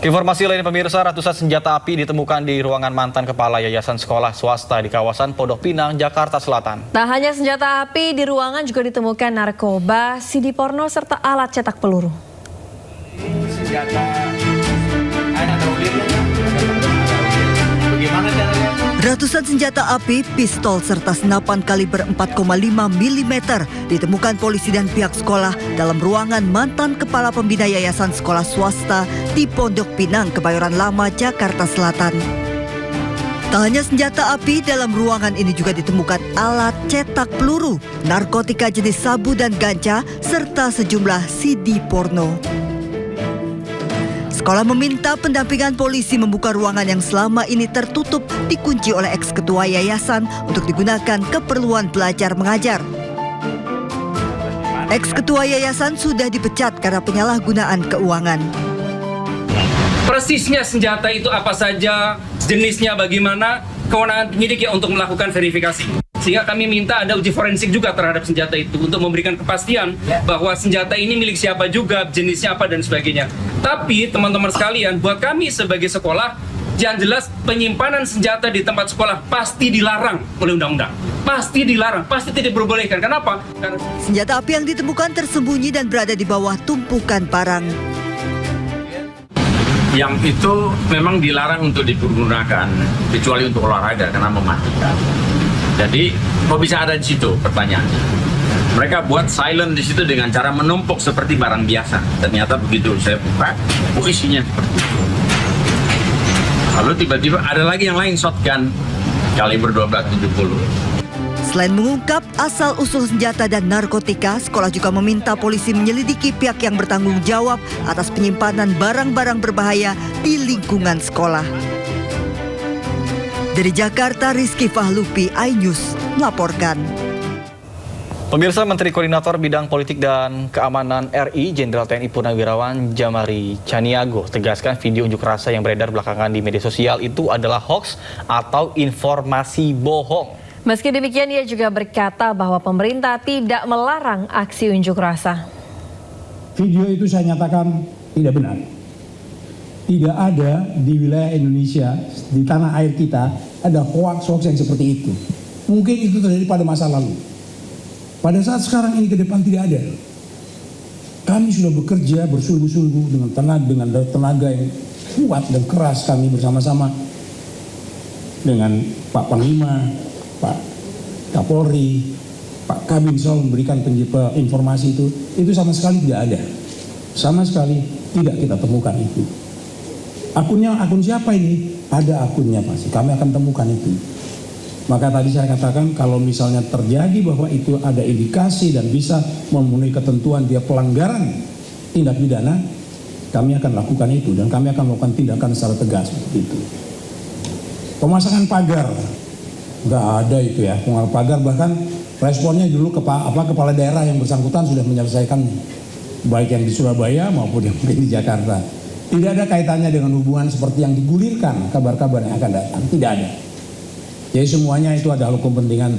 Informasi lain pemirsa, ratusan senjata api ditemukan di ruangan mantan kepala yayasan sekolah swasta di kawasan Pondok Pinang, Jakarta Selatan. Tak hanya senjata api, di ruangan juga ditemukan narkoba, CD porno, serta alat cetak peluru. Ratusan senjata api, pistol, serta senapan kaliber 4,5 mm ditemukan polisi dan pihak sekolah dalam ruangan mantan kepala pembina yayasan sekolah swasta di Pondok Pinang, Kebayoran Lama, Jakarta Selatan. Tak hanya senjata api, dalam ruangan ini juga ditemukan alat cetak peluru, narkotika jenis sabu dan ganja, serta sejumlah CD porno. Sekolah meminta pendampingan polisi membuka ruangan yang selama ini tertutup dikunci oleh eks-ketua yayasan untuk digunakan keperluan belajar mengajar. Eks-ketua yayasan sudah dipecat karena penyalahgunaan keuangan. Persisnya senjata itu apa saja, jenisnya bagaimana, kewenangan penyidik ya untuk melakukan verifikasi. Sehingga kami minta ada uji forensik juga terhadap senjata itu untuk memberikan kepastian bahwa senjata ini milik siapa juga, jenisnya apa dan sebagainya. Tapi teman-teman sekalian, buat kami sebagai sekolah, yang jelas penyimpanan senjata di tempat sekolah pasti dilarang oleh undang-undang. Pasti dilarang, pasti tidak diperbolehkan. Kenapa? Karena senjata api yang ditemukan tersembunyi dan berada di bawah tumpukan barang. Yang itu memang dilarang untuk digunakan, kecuali untuk olahraga karena mematikan. Jadi, kok bisa ada di situ? Pertanyaannya. Mereka buat silent di situ dengan cara menumpuk seperti barang biasa. Ternyata begitu saya buka, isinya seperti itu. Lalu tiba-tiba ada lagi yang lain, shotgun kaliber 1270. Selain mengungkap asal-usul senjata dan narkotika, sekolah juga meminta polisi menyelidiki pihak yang bertanggung jawab atas penyimpanan barang-barang berbahaya di lingkungan sekolah. Dari Jakarta, Rizky Fahlupi, iNews melaporkan. Pemirsa, Menteri Koordinator Bidang Politik dan Keamanan RI, Jenderal TNI Purnawirawan Jamari Caniago, tegaskan video unjuk rasa yang beredar belakangan di media sosial itu adalah hoax atau informasi bohong. Meski demikian, ia juga berkata bahwa pemerintah tidak melarang aksi unjuk rasa. Video itu saya nyatakan tidak benar. Tidak ada di wilayah Indonesia, di tanah air kita, ada hoax-hoax yang seperti itu. Mungkin itu terjadi pada masa lalu. Pada saat sekarang ini ke depan tidak ada. Kami sudah bekerja bersungguh-sungguh dengan tenaga yang kuat dan keras, kami bersama-sama dengan Pak Panglima, Pak Kapolri, Pak Kabin selalu memberikan informasi itu sama sekali tidak ada. Sama sekali tidak kita temukan itu. Akun siapa ini? Ada akunnya pasti, kami akan temukan itu. Maka tadi saya katakan kalau misalnya terjadi bahwa itu ada indikasi dan bisa memenuhi ketentuan dia pelanggaran tindak pidana, kami akan lakukan itu dan kami akan melakukan tindakan secara tegas itu. Pemasangan pagar, nggak ada itu ya. Pemasangan pagar bahkan responnya dulu kepala daerah yang bersangkutan sudah menyelesaikannya, baik yang di Surabaya maupun yang di Jakarta. Tidak ada kaitannya dengan hubungan seperti yang digulirkan kabar-kabar yang akan datang. Tidak ada. Jadi semuanya itu adalah kepentingan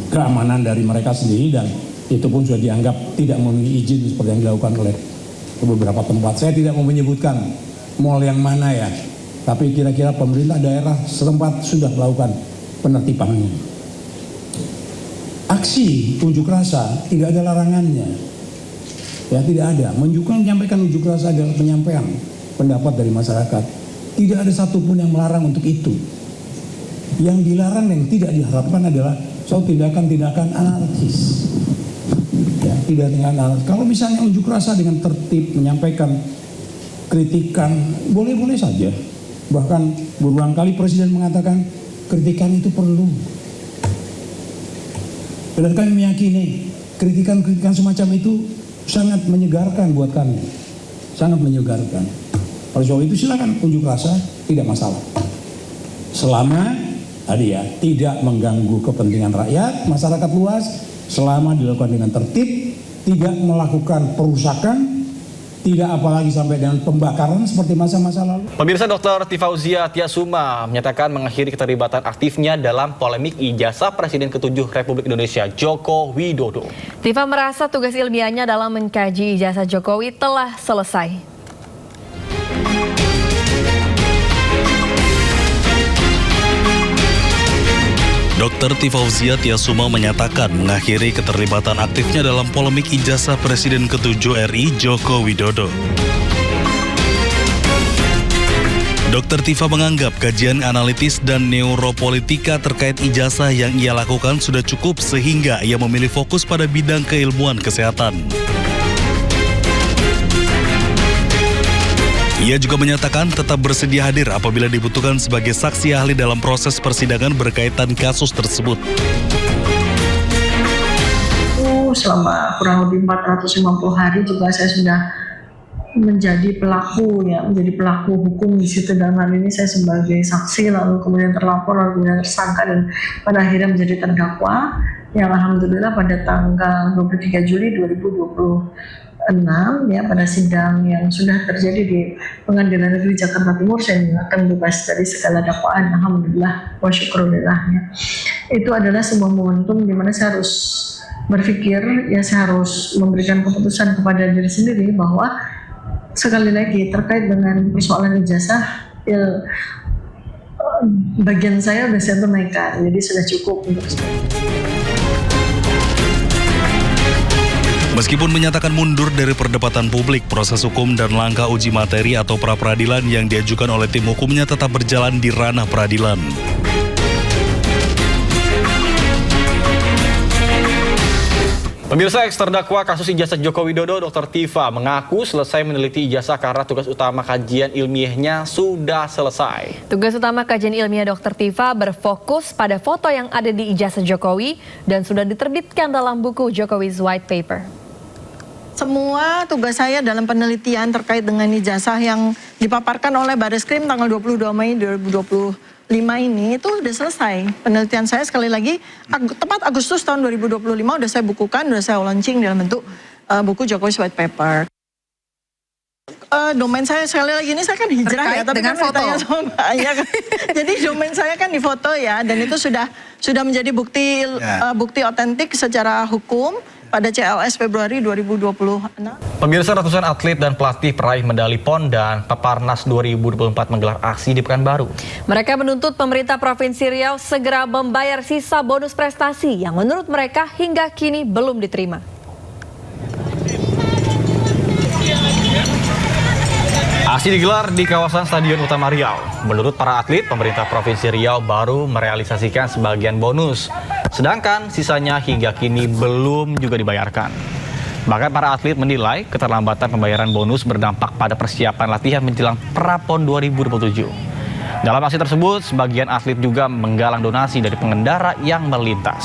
keamanan dari mereka sendiri dan itu pun sudah dianggap tidak memenuhi izin seperti yang dilakukan oleh beberapa tempat. Saya tidak mau menyebutkan mal yang mana ya. Tapi kira-kira pemerintah daerah setempat sudah melakukan penertibannya. Aksi unjuk rasa tidak ada larangannya. Ya tidak ada. Menyampaikan unjuk rasa adalah penyampaian pendapat dari masyarakat. Tidak ada satupun yang melarang untuk itu. Yang dilarang yang tidak diharapkan adalah soal tindakan-tindakan anarkis. Ya, tidak dengan anarkis. Kalau misalnya unjuk rasa dengan tertib menyampaikan kritikan, boleh-boleh saja. Bahkan berulang kali Presiden mengatakan kritikan itu perlu. Dan kami meyakini kritikan-kritikan semacam itu sangat menyegarkan buat kami, sangat menyegarkan. Oleh sebab itu silakan unjuk rasa, tidak masalah. Selama tadi ya tidak mengganggu kepentingan rakyat, masyarakat luas, selama dilakukan dengan tertib, tidak melakukan perusakan, tidak apalagi sampai dengan pembakaran seperti masa-masa lalu. Pemirsa, Dr. Tifauzia Tiasuma menyatakan mengakhiri keterlibatan aktifnya dalam polemik ijazah Presiden ke-7 Republik Indonesia Joko Widodo. Tifa merasa tugas ilmiahnya dalam mengkaji ijazah Jokowi telah selesai. Dr. Tifauzia Tiasuma menyatakan mengakhiri keterlibatan aktifnya dalam polemik ijazah Presiden ke-7 RI Joko Widodo. Dr. Tifa menganggap kajian analitis dan neuropolitika terkait ijazah yang ia lakukan sudah cukup sehingga ia memilih fokus pada bidang keilmuan kesehatan. Ia juga menyatakan tetap bersedia hadir apabila dibutuhkan sebagai saksi ahli dalam proses persidangan berkaitan kasus tersebut. Selama kurang lebih 450 hari juga saya sudah menjadi pelaku hukum di situ. Dalam hal ini saya sebagai saksi, lalu kemudian terlapor, lalu kemudian tersangka, dan pada akhirnya menjadi terdakwa yang alhamdulillah pada tanggal 23 Juli 2026 ya, pada sidang yang sudah terjadi di Pengadilan Negeri Jakarta Timur, saya akan bebas dari segala dakwaan, alhamdulillah wa syukurillah ya. Itu adalah sebuah momentum di mana saya harus berpikir, ya saya harus memberikan keputusan kepada diri sendiri bahwa sekali lagi terkait dengan persoalan ijazah ya, bagian saya sudah saya tunaikan, jadi sudah cukup untuk saya. Meskipun menyatakan mundur dari perdebatan publik, proses hukum dan langkah uji materi atau pra-peradilan yang diajukan oleh tim hukumnya tetap berjalan di ranah peradilan. Pemirsa, ex-terdakwa kasus ijazah Joko Widodo, Dr. Tifa, mengaku selesai meneliti ijazah karena tugas utama kajian ilmiahnya sudah selesai. Tugas utama kajian ilmiah Dr. Tifa berfokus pada foto yang ada di ijazah Jokowi dan sudah diterbitkan dalam buku Jokowi's White Paper. Semua tugas saya dalam penelitian terkait dengan ijazah yang dipaparkan oleh Bareskrim tanggal 22 Mei 2025 ini itu sudah selesai. Penelitian saya sekali lagi tepat Agustus tahun 2025 sudah saya bukukan, sudah saya launching dalam bentuk buku Jokowi's White Paper. Domain saya sekali lagi ini saya kan hijrah terkait ya, tapi dengan kan foto. Ya, kan? Jadi domain saya kan di foto ya, dan itu sudah menjadi bukti otentik secara hukum pada CLS Februari 2026. Pemirsa, ratusan atlet dan pelatih peraih medali PON dan Peparnas 2024 menggelar aksi di Pekanbaru. Mereka menuntut pemerintah Provinsi Riau segera membayar sisa bonus prestasi yang menurut mereka hingga kini belum diterima. Aksi digelar di kawasan Stadion Utama Riau. Menurut para atlet, pemerintah Provinsi Riau baru merealisasikan sebagian bonus, sedangkan sisanya hingga kini belum juga dibayarkan. Bahkan para atlet menilai keterlambatan pembayaran bonus berdampak pada persiapan latihan menjelang Prapon 2027. Dalam aksi tersebut, sebagian atlet juga menggalang donasi dari pengendara yang melintas.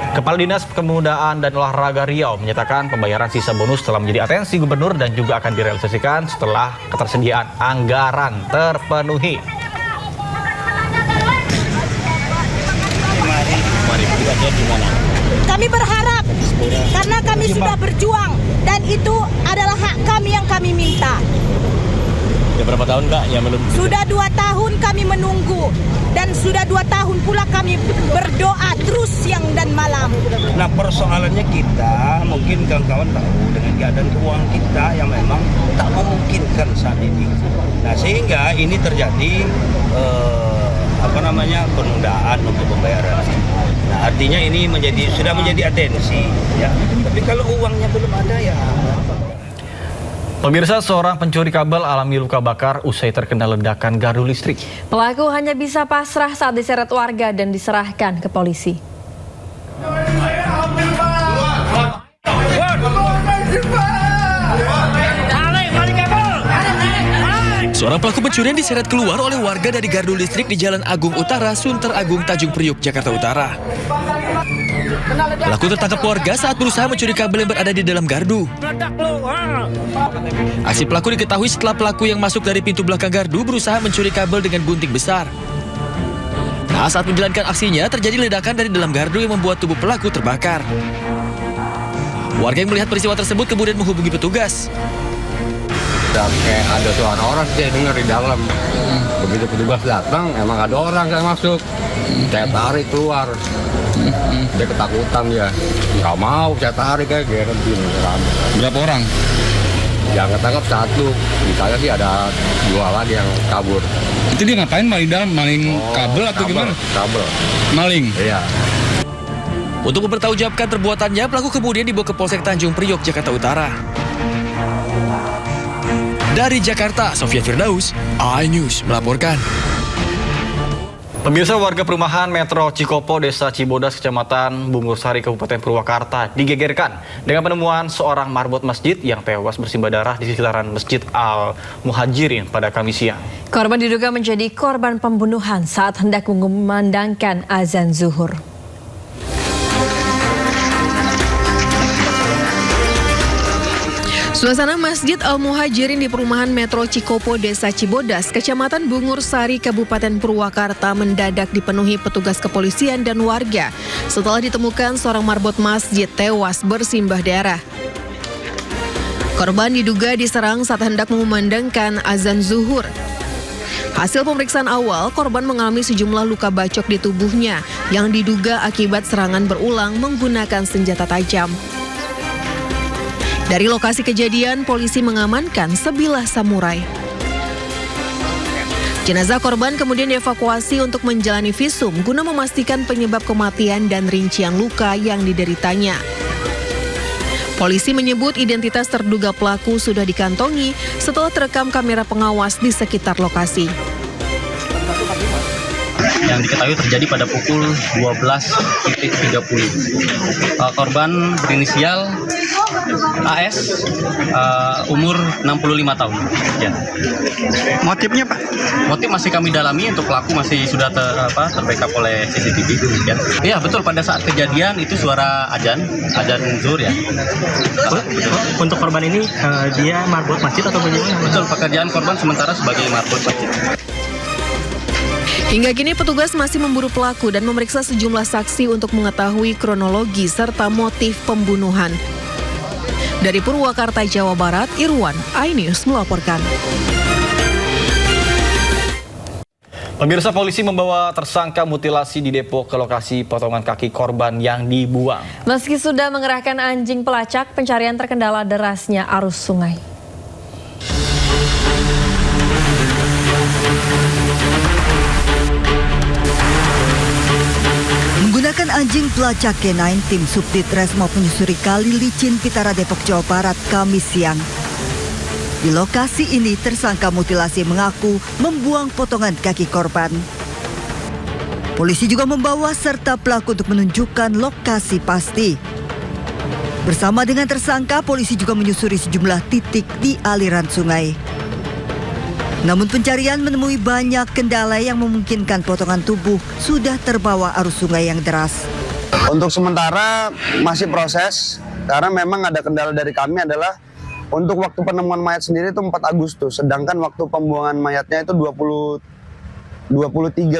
Kepala Dinas Kepemudaan dan Olahraga Riau menyatakan pembayaran sisa bonus telah menjadi atensi gubernur dan juga akan direalisasikan setelah ketersediaan anggaran terpenuhi. Kami berharap karena kami sudah berjuang dan itu adalah hak kami yang kami minta. Sudah berapa tahun Kak yang belum? Sudah 2 tahun kami menunggu dan sudah 2 tahun pula kami berdoa terus siang dan malam. Nah, persoalannya kita mungkin kawan-kawan tahu dengan keadaan keuangan kita yang memang tak memungkinkan saat ini. Nah, sehingga ini terjadi penundaan untuk pembayaran. Nah, artinya ini sudah menjadi atensi ya. Tapi kalau uangnya belum ada ya. Pemirsa, seorang pencuri kabel alami luka bakar usai terkena ledakan gardu listrik. Pelaku hanya bisa pasrah saat diseret warga dan diserahkan ke polisi. Seorang pelaku pencurian diseret keluar oleh warga dari gardu listrik di Jalan Agung Utara, Sunter Agung, Tanjung Priuk, Jakarta Utara. Pelaku tertangkap warga saat berusaha mencuri kabel yang berada di dalam gardu. Aksi pelaku diketahui setelah pelaku yang masuk dari pintu belakang gardu berusaha mencuri kabel dengan gunting besar. Nah, saat menjalankan aksinya terjadi ledakan dari dalam gardu yang membuat tubuh pelaku terbakar. Warga yang melihat peristiwa tersebut kemudian menghubungi petugas. Kayak ada suara orang saya dengar di dalam. Begitu petugas datang, emang ada orang yang masuk. Saya tarik keluar. Dia ketakutan ya. Nggak mau saya tarik kayak gerentin. Berapa orang? Yang ketangkap 1, misalnya sih ada 2 lagi yang kabur. Itu dia ngapain maling dalam? Maling kabel atau gimana? Kabel. Maling? Iya. Untuk mempertanggungjawabkan perbuatannya, pelaku kemudian dibawa ke Polsek Tanjung Priok, Jakarta Utara. Dari Jakarta, Sofia Firdaus, iNews melaporkan. Pemirsa, warga perumahan Metro Cikopo, Desa Cibodas, Kecamatan Bungursari, Kabupaten Purwakarta digegerkan dengan penemuan seorang marbot masjid yang tewas bersimbah darah di sekitaran Masjid Al-Muhajirin pada Kamis siang. Korban diduga menjadi korban pembunuhan saat hendak mengumandangkan azan zuhur. Suasana Masjid Al-Muhajirin di perumahan Metro Cikopo, Desa Cibodas, Kecamatan Bungursari, Kabupaten Purwakarta mendadak dipenuhi petugas kepolisian dan warga setelah ditemukan seorang marbot masjid tewas bersimbah darah. Korban diduga diserang saat hendak mengumandangkan azan zuhur. Hasil pemeriksaan awal, korban mengalami sejumlah luka bacok di tubuhnya yang diduga akibat serangan berulang menggunakan senjata tajam. Dari lokasi kejadian, polisi mengamankan sebilah samurai. Jenazah korban kemudian dievakuasi untuk menjalani visum guna memastikan penyebab kematian dan rincian luka yang dideritanya. Polisi menyebut identitas terduga pelaku sudah dikantongi setelah terekam kamera pengawas di sekitar lokasi. Yang diketahui terjadi pada pukul 12.30. Korban berinisial AS, umur 65 tahun. Ya. Motifnya, Pak? Motif masih kami dalami, untuk pelaku masih sudah terbackup oleh CCTV. Ya. Iya, betul, pada saat kejadian itu suara azan zuhur ya. Untuk korban ini dia marbot masjid atau bagaimana? Betul, pekerjaan korban sementara sebagai marbot masjid. Hingga kini petugas masih memburu pelaku dan memeriksa sejumlah saksi untuk mengetahui kronologi serta motif pembunuhan. Dari Purwakarta, Jawa Barat, Irwan, iNews melaporkan. Pemirsa, polisi membawa tersangka mutilasi di Depok ke lokasi potongan kaki korban yang dibuang. Meski sudah mengerahkan anjing pelacak, pencarian terkendala derasnya arus sungai. Menggunakan anjing pelacak K9, tim Subdit Resmob menyusuri Kali Licin Pitara, Depok, Jawa Barat, Kamis siang. Di lokasi ini, tersangka mutilasi mengaku membuang potongan kaki korban. Polisi juga membawa serta pelaku untuk menunjukkan lokasi pasti. Bersama dengan tersangka, polisi juga menyusuri sejumlah titik di aliran sungai. Namun pencarian menemui banyak kendala yang memungkinkan potongan tubuh sudah terbawa arus sungai yang deras. Untuk sementara masih proses, karena memang ada kendala dari kami adalah untuk waktu penemuan mayat sendiri itu 4 Agustus, sedangkan waktu pembuangan mayatnya itu 23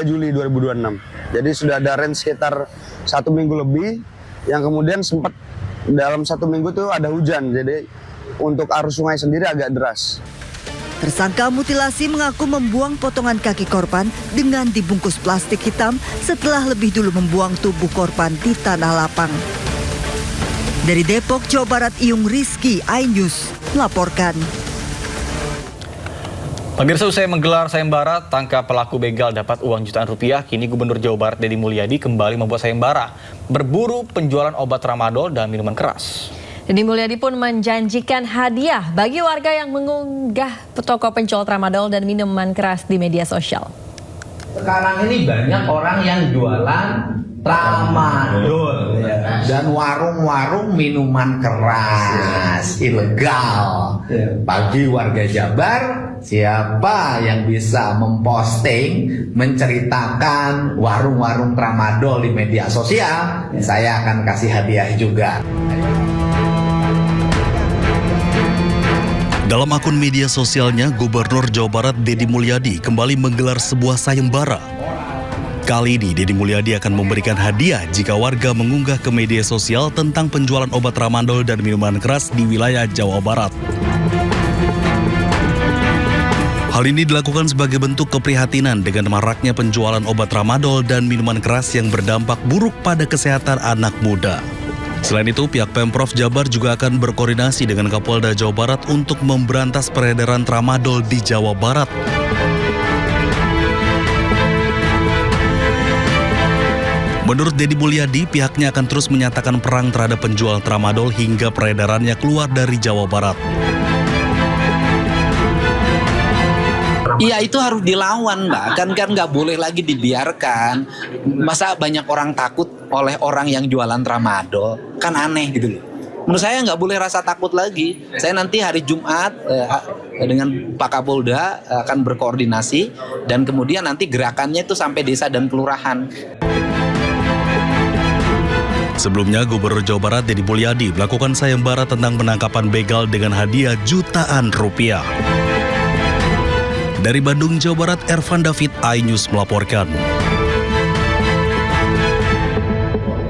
Juli 2026. Jadi sudah ada range sekitar 1 minggu lebih, yang kemudian sempat dalam 1 minggu itu ada hujan, jadi untuk arus sungai sendiri agak deras. Tersangka mutilasi mengaku membuang potongan kaki korban dengan dibungkus plastik hitam setelah lebih dulu membuang tubuh korban di tanah lapang. Dari Depok, Jawa Barat, Iyung Rizky, iNews melaporkan. Pemirsa, usai menggelar sayembara tangkap pelaku begal dapat uang jutaan rupiah, kini Gubernur Jawa Barat Deddy Mulyadi kembali membuat sayembara berburu penjualan obat tramadol dan minuman keras. Deddy Mulyadi pun menjanjikan hadiah bagi warga yang mengunggah toko penjual tramadol dan minuman keras di media sosial. Sekarang ini banyak orang yang jualan tramadol dan warung-warung minuman keras ilegal. Bagi warga Jabar, siapa yang bisa memposting, menceritakan warung-warung tramadol di media sosial, saya akan kasih hadiah juga. Dalam akun media sosialnya, Gubernur Jawa Barat Deddy Mulyadi kembali menggelar sebuah sayembara. Kali ini Deddy Mulyadi akan memberikan hadiah jika warga mengunggah ke media sosial tentang penjualan obat tramadol dan minuman keras di wilayah Jawa Barat. Hal ini dilakukan sebagai bentuk keprihatinan dengan maraknya penjualan obat tramadol dan minuman keras yang berdampak buruk pada kesehatan anak muda. Selain itu, pihak Pemprov Jabar juga akan berkoordinasi dengan Kapolda Jawa Barat untuk memberantas peredaran tramadol di Jawa Barat. Menurut Deddy Mulyadi, pihaknya akan terus menyatakan perang terhadap penjual tramadol hingga peredarannya keluar dari Jawa Barat. Iya, itu harus dilawan, Mbak. Kan nggak boleh lagi dibiarkan. Masa banyak orang takut oleh orang yang jualan tramadol? Kan aneh gitu loh. Menurut saya nggak boleh rasa takut lagi. Saya nanti hari Jumat dengan Pak Kapolda akan berkoordinasi dan kemudian nanti gerakannya itu sampai desa dan kelurahan. Sebelumnya, Gubernur Jawa Barat Deddy Mulyadi melakukan sayembara tentang penangkapan begal dengan hadiah jutaan rupiah. Dari Bandung, Jawa Barat, Ervan David, iNews melaporkan.